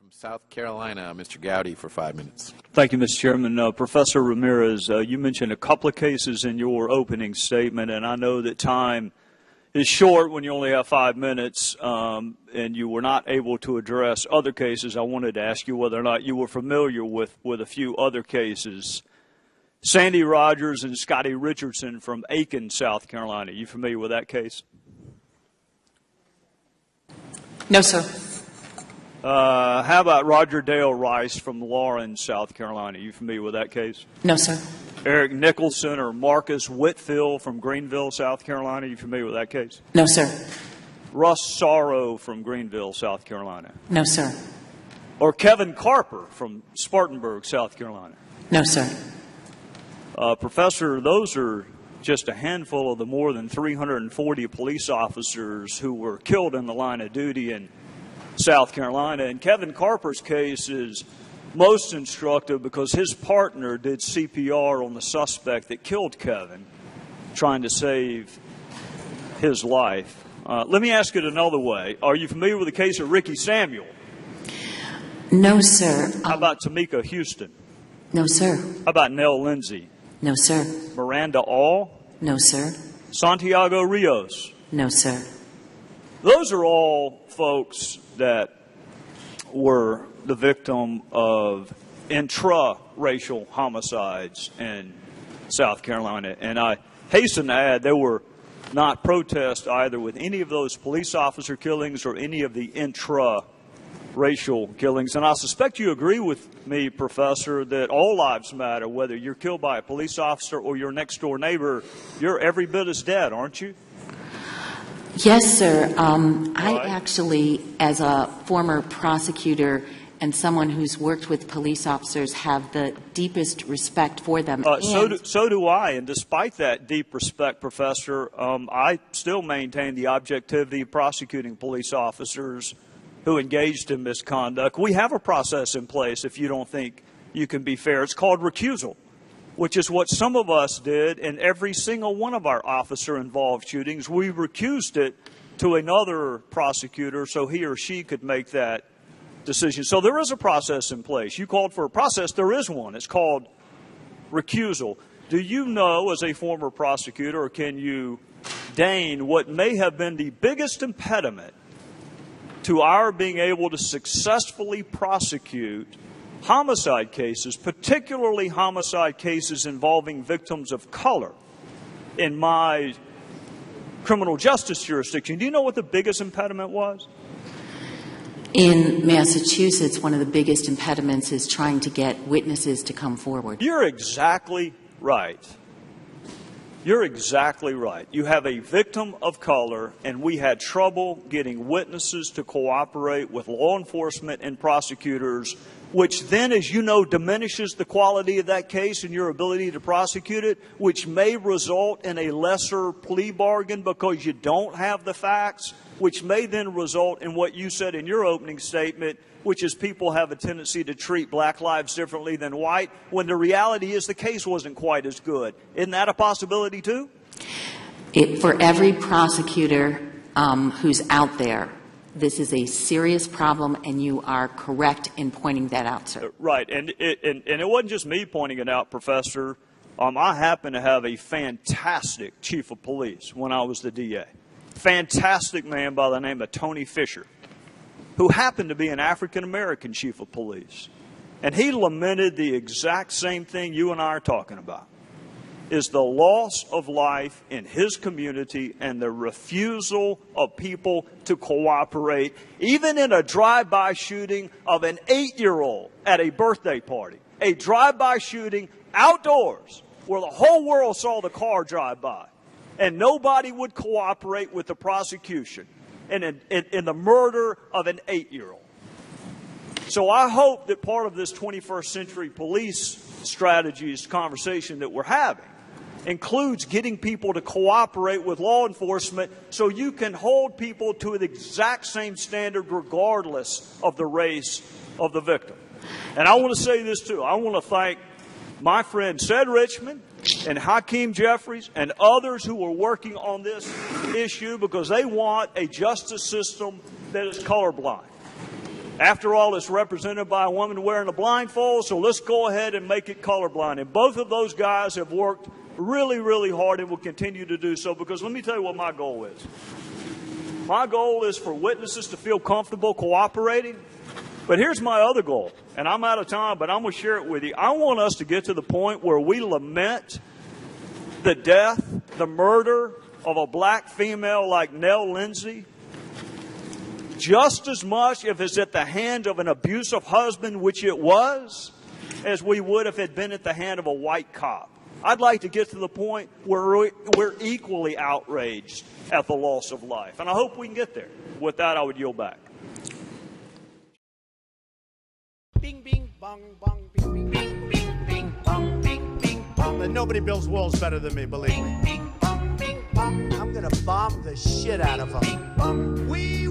From South Carolina, Mr. Gowdy for 5 minutes. Thank you, Mr. Chairman. Professor Ramirez, you mentioned a couple of cases in your opening statement, and I know that time is short when you only have 5 minutes, and you were not able to address other cases. I wanted to ask you whether or not you were familiar with a few other cases. Sandy Rogers and Scotty Richardson from Aiken, South Carolina. Are you familiar with that case? No, sir. How about Roger Dale Rice from Lawrence, South Carolina? Are you familiar with that case? No, sir. Eric Nicholson or Marcus Whitfield from Greenville, South Carolina? Are you familiar with that case? No, sir. Russ Sorrow from Greenville, South Carolina? No, sir. Or Kevin Carper from Spartanburg, South Carolina? No, sir. Professor, those are just a handful of the more than 340 police officers who were killed in the line of duty in South Carolina. And Kevin Carper's case is most instructive because his partner did CPR on the suspect that killed Kevin, trying to save his life. Let me ask it another way. Are you familiar with the case of Ricky Samuel? No, sir. How about Tamika Houston? No, sir. How about Nell Lindsay? No, sir. Miranda All? No, sir. Santiago Rios? No, sir. Those are all folks that were the victim of intra-racial homicides in South Carolina. And I hasten to add there were not protests either with any of those police officer killings or any of the intra-racial killings. And I suspect you agree with me, Professor, that all lives matter. Whether you're killed by a police officer or your next-door neighbor, you're every bit as dead, aren't you? Yes, sir. I actually, as a former prosecutor and someone who's worked with police officers, have the deepest respect for them. So do I. And despite that deep respect, Professor, I still maintain the objectivity of prosecuting police officers who engaged in misconduct. We have a process in place if you don't think you can be fair. It's called recusal, which is what some of us did in every single one of our officer-involved shootings. We recused it to another prosecutor so he or she could make that decision. So there is a process in place. You called for a process. There is one. It's called recusal. Do you know, as a former prosecutor, or can you deign what may have been the biggest impediment to our being able to successfully prosecute homicide cases, particularly homicide cases involving victims of color, in my criminal justice jurisdiction? Do you know what the biggest impediment was? In Massachusetts, one of the biggest impediments is trying to get witnesses to come forward. You're exactly right. You're exactly right. You have a victim of color, and we had trouble getting witnesses to cooperate with law enforcement and prosecutors, which then, as you know, diminishes the quality of that case and your ability to prosecute it, which may result in a lesser plea bargain because you don't have the facts, which may then result in what you said in your opening statement, which is people have a tendency to treat black lives differently than white, when the reality is the case wasn't quite as good. Isn't that a possibility too? For every prosecutor who's out there, this is a serious problem, and you are correct in pointing that out, sir. Right, and it wasn't just me pointing it out, Professor. I happen to have a fantastic chief of police when I was the DA. Fantastic man by the name of Tony Fisher, who happened to be an African-American chief of police. And he lamented the exact same thing you and I are talking about, is the loss of life in his community and the refusal of people to cooperate, even in a drive-by shooting of an 8-year-old at a birthday party. A drive-by shooting outdoors where the whole world saw the car drive by. And nobody would cooperate with the prosecution in the murder of an 8-year-old. So I hope that part of this 21st century police strategies conversation that we're having includes getting people to cooperate with law enforcement so you can hold people to the exact same standard regardless of the race of the victim. And I want to say this too. I want to thank my friend Ced Richmond and Hakeem Jeffries and others who are working on this issue because they want a justice system that is colorblind. After all, it's represented by a woman wearing a blindfold, so let's go ahead and make it colorblind. And both of those guys have worked really, really hard and will continue to do so, because let me tell you what my goal is. My goal is for witnesses to feel comfortable cooperating. But here's my other goal, and I'm out of time, but I'm going to share it with you. I want us to get to the point where we lament the death, the murder of a black female like Nell Lindsay, just as much if it's at the hand of an abusive husband, which it was, as we would if it had been at the hand of a white cop. I'd like to get to the point where we're equally outraged at the loss of life. And I hope we can get there. With that, I would yield back. Bing, bing, bong, bong, bing, bing, bing, bing, bing, bong, bing, bing, bong. And nobody builds walls better than me, believe me. Bing, bing, bong, bing, bong. I'm gonna bomb the shit out of them. We